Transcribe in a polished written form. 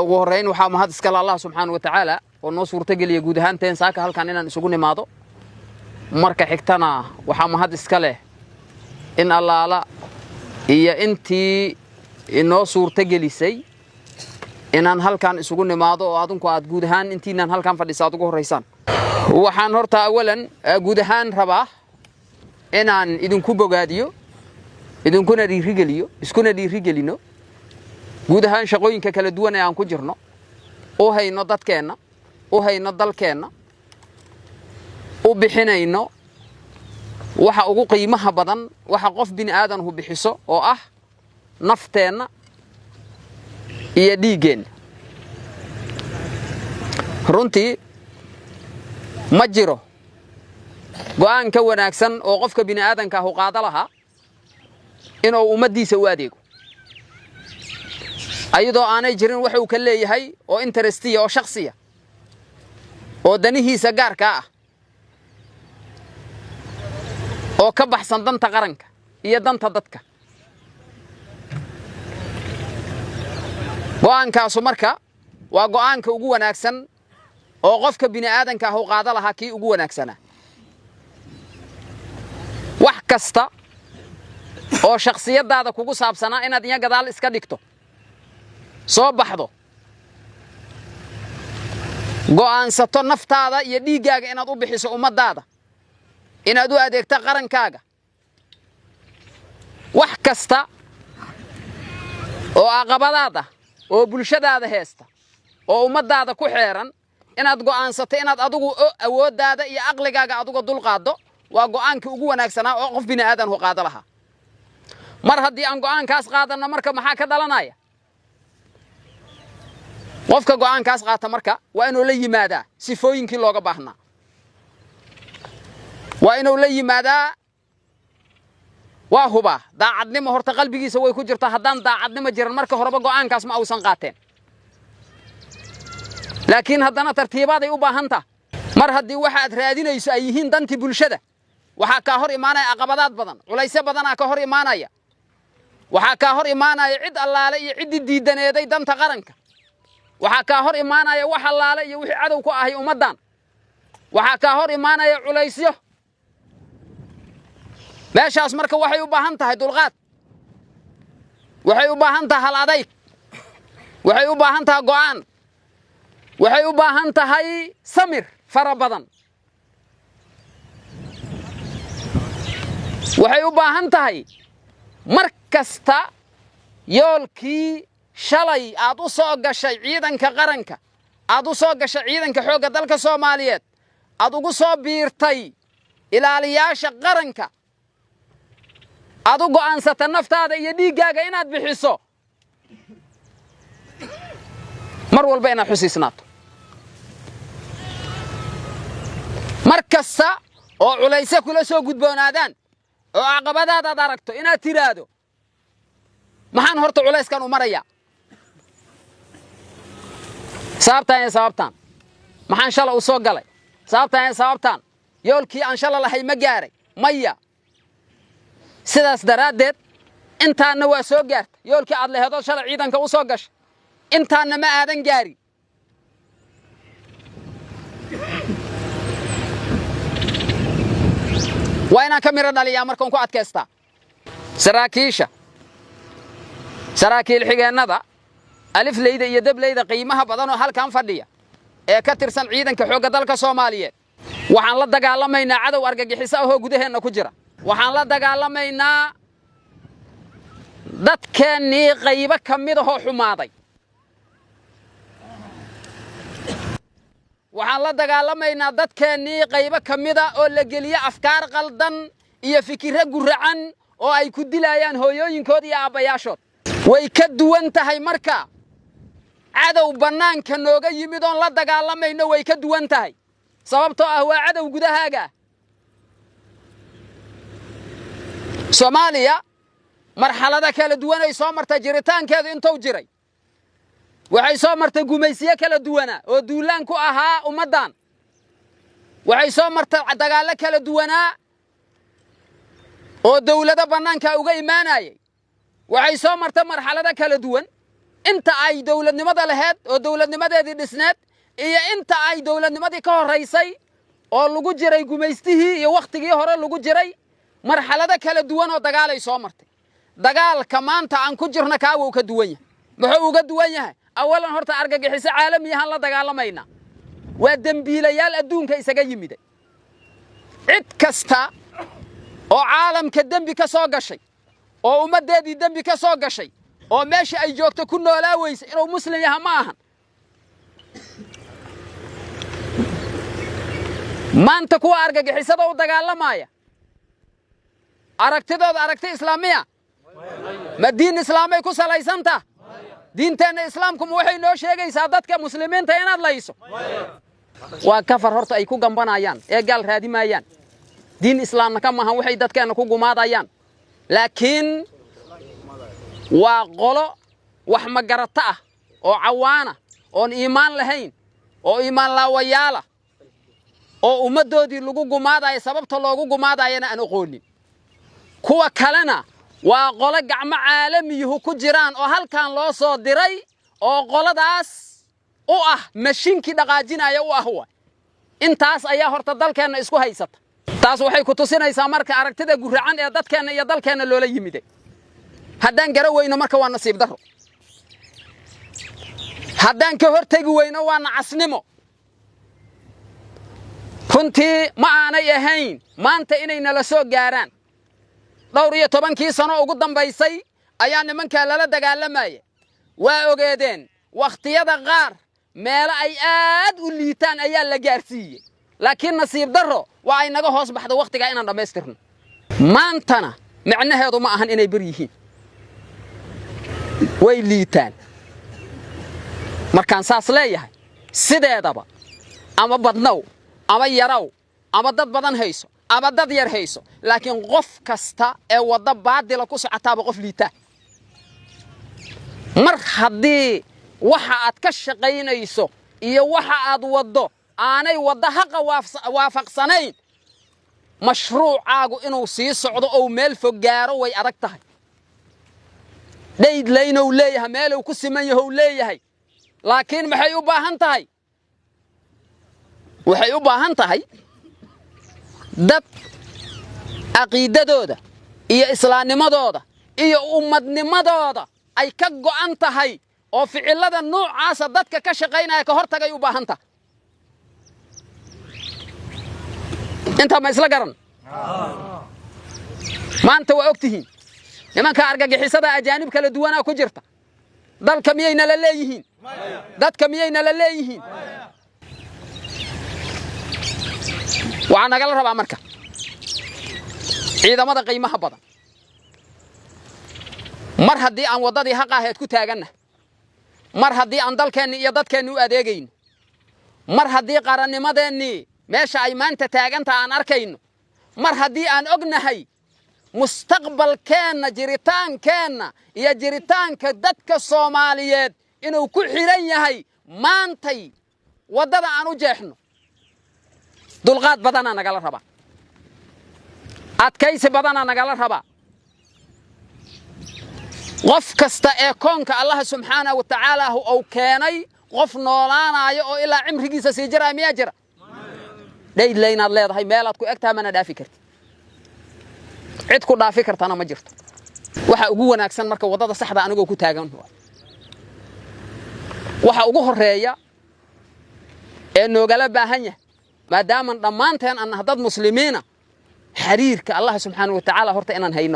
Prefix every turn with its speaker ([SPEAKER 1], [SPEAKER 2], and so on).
[SPEAKER 1] ugu horeyn waxaa mahad iska leh Allah subhanahu wa ta'ala oo noo suurtageliya guud ahaanteen saaka halkan inaan isugu nimaado marka xigtana waxaa mahad iska leh in allaala iyo intii inoo suurtagelisay inaan halkan isugu nimaado oo adinku aad guud ahaan intiinaan halkan fadhiisaad ugu horeysaan waxaan horta awalan guud ahaan rabaa inaan idinku bogaadiyo idinkuna dhiirigeliyo iskuna dhiirigelino guud ahaan shaqooyinka kala duwan ee aan ku jirno oo hayno dadkeena oo hayno dalkeena oo bixinayno waxa ugu qiimaha badan waxa qof bini aadan uu bixiso oo ah nafteena iyo dhiigeen runtii ma jiro go'aan ka wanaagsan oo qofka bini aadanka uu qaada lahaa inuu ummadiisa u adeego ayadoo aanay jirin waxa uu ka leeyahay oo interestiya oo shakhsiya oo danihiisa gaarka ah oo ka baxsan danta qaranka iyo danta dadka go'aankaasu marka waa go'aanka ugu wanaagsan oo qofka bini aadanka uu qaada lahaa kii ugu wanaagsana wax kasta oo shakhsiyadaada kugu saabsanaa inaad iyaga gadaal iska dhigto soo baxdo go'aansato naftaada iyo dhiigaaga inaad u bixiso ummadaada inaad u adeegto qarankaaga wax kasta oo aqabadaada oo bulshadaada heesta oo ummadaada ku xeeran inaad go'aansato inaad adigu awoodaada iyo aqligaaga adigu dul qaado waa go'aankii ugu wanaagsanaa oo qof bini aadan uu qaado lahaa mar haddii aan go'aankaas qaadano marka maxaa ka dhalanaya qofka go'aankaas qaata marka waa inuu la yimaadaa sifooyinkii looga baahnaa waa inuu la yimaadaa waa huba daacadnimo horta qalbigiisa way ku jirtaa haddaan daacadnimo jiran marka horeba go'aankaas ma uusan qaateen laakiin haddana tartiibaaday u baahantaa mar haddii waxa aad raadinayso ay yihiin dantii bulshada waxaa ka hor imaanaya aqabadaad badan culaysyo badanaa ka hor imaanaya waxaa ka hor imaanaya cid allaale iyo cid diidaneeday danta qaranka waxaa ka hor imaanaya wax allaale iyo wixii cadow ku ahay ummadan waxaa ka hor imaanaya culaysyo meeshaas marka waxay u baahan tahay dulqaad waxay u baahan tahay hal adayg waxay u baahan tahay go'aan waxay u baahan tahay samir fara badan waxay u baahan tahay mar kasta yoolkii shalay aad u soo gashay ciidanka qaranka aad u soo gashay ciidanka xoogga dalka Soomaaliyeed aad ugu soo biirtay ilaaliyaasha qaranka aad u go'aansata naftaada iyo dhiigaaga inaad bixiso mar walba inaad xusiisnaato mar kasta oo culaysyo kula soo gudboonaadaan oo aqabadaada aad aragto inaad tiraado maxaan horta culayskan u maraya sababtaan maxaan shala u soo galay sababtaan yoolkii aan shala lahay ma gaaray maya sidaas daraadeed intaana waa soo gaartay yoolkii aad leeyahay shala ciidanka u soo gashay intaana ma aadan gaari waa inaan ka miro dhaliyaa markaan ku adkaystaa saraakiil xigeenada alifleyda iyo dableyda qiimaha badan oo halkan fadhiya ee ka tirsan ciidanka xoogga dalka Soomaaliyeed waxaan la dagaalamaynaa cadow argagixiso ah oo gudaheena ku jira waxaan la dagaalamaynaa dadkeennii qaybo ka mid ah oo xumaaday waxaan la dagaalamaynaa dadkeennii qaybo ka mid ah oo la geliya afkaar qaldan iyo fikirro guracan oo ay ku dilayaan hooyooyinkood iyo aabbayaashood way ka duwan tahay marka cadow banaanka nooga yimid oo la dagaalamayno way ka duwan tahay sababtoo ah waa cadow gudahaaga Soomaaliya marxalada kala duwan ay soo martay jiritaankeedu intuu jiray waxay soo martay gumaysiyo kala duwana oo duulaan ku ahaa ummadan waxay soo martay dagaalo kala duwana oo dawladda banaanka uga imaanayay waxay soo martay marxalada kala duwan inta ay dawladnimada lahayd oo dawladnimadeedii dhisneed iyo inta ay dawladnimadii ka horeysay oo lagu jiray gumaystihii iyo waqtigii hore lagu jiray marxalado kala duwan oo dagaal ay soo martay dagaalka maanta aan ku jirna ka uu ka duwan yahay muxuu uga duwan yahay awalan horta argagixiso caalamiyahan la dagaalamayna waa dambiilayaal adduunka isaga yimiday cid kasta oo caalamka dambi ka soo gashay oo ummadeedii dambi ka soo gashay oo meesha ay joogto ku noolaawaysa inuu muslim yahay ma ahan maanta kuwa argagixisada u dagaalamaya aragtidooda aragti islaamiya ma diin islaamay ku salaysanta diinteena islaamku waxay noo sheegaysaa dadka muslimiinta inaad layso waa kafar horta ay ku gambanayaan ee gaal raadimayaan diin islaamna kama ahan waxay dadkeena ku gumaadayaan laakiin waa qolo wax ma garata ah oo cawaana oo iimaan lahayn oo iimaan laawayaala oo ummadoodii lagu gumaadayo sababta loogu gumaadayana aan aqoonin kuwa kalena waa qolo gacmo caalamiyuhu ku jiraan oo halkan loo soo diray oo qoladaas u ah mashiinki dhaqaajinaya u ah waa intaas ayaa horta dalkeena isku haysata taas waxay ku tusinaysaa marka aragtida guracan ee dadkeena iyo dalkeena loola yimiday haddaan gara weyno marka waa nasiib daro haddaan ka hortagi weyno waa nacasnimo runtii ma aanay ahayn maanta inay nala soo gaaraan dhowr iyo 10 sano ugu dambaysay ayaa nimanka lala dagaalamay waa ogeedeen waqtiyada qaar meel ay aad u liitaan ayaa la gaarsiiyay laakiin nasiib daro waa ay naga hoos baxdo waqtiga inaan dhameystirno maantana macnaheedu ma ahan inay bariyihiin way liitaan markaan saas leeyahay sideedaba ama badnow ama yaraw ama dad badan hayso ama dad yar hayso laakiin qof kasta ee wada baadila ku socotaaba qof liita mar haddii waxa aad ka shaqaynayso iyo waxa aad wado aanay wada haqa waafaqsanayn mashruucaagu inuu sii socdo oo meel fog gaaro way adag tahay deyd laynow leeyahay meel uu ku siman yahay leeyahay laakiin maxay u baahan tahay dad aqiidadooda iyo islaamnimadooda iyo ummadnimadooda ay ka go'an tahay oo ficilada noocaas dadka ka shaqeynaya ka hortagay u baahan tahay inta ma isla garan maanta waa ogtihiin nimanka argagixisada ajaanib kala duwana ku jirta dalka miyayna la leeyihiin dadka miyayna la leeyihiin waxaan naga la rabaa marka ciidamada qiimaha badan mar haddii aan wadadii haqaheed ku taaganna mar haddii aan dalkeenni iyo dadkeenni u adeegayno mar haddii qarannimadeenni meesha ay maanta taaganta aan arkayno mar haddii aan ognahay mustaqbalkeenna jiritaankeenna iyo jiritaanka dadka Soomaaliyeed inuu ku xiran yahay maantay wadada aan u jeexno dulqaad badana nagala raba adkaysi badana nagala raba qof kasta ee koonka Allah subhanahu wa ta'ala uu keenay qof noolaanayo oo ilaa cimrigiisa sii jira miya jira deyd laynaad leedahay meelaad ku egtaa mana dhaafi kartid cid ku dhaafi kartana ma jirto waxa ugu wanaagsan marka wadada saxda anigoo ku taagan waxa ugu horeeya ee noogala baahan yahay maadaama dhammaanteen aan dad muslimiina xiriirka Allah subhanahu wa ta'ala horta inaan hayno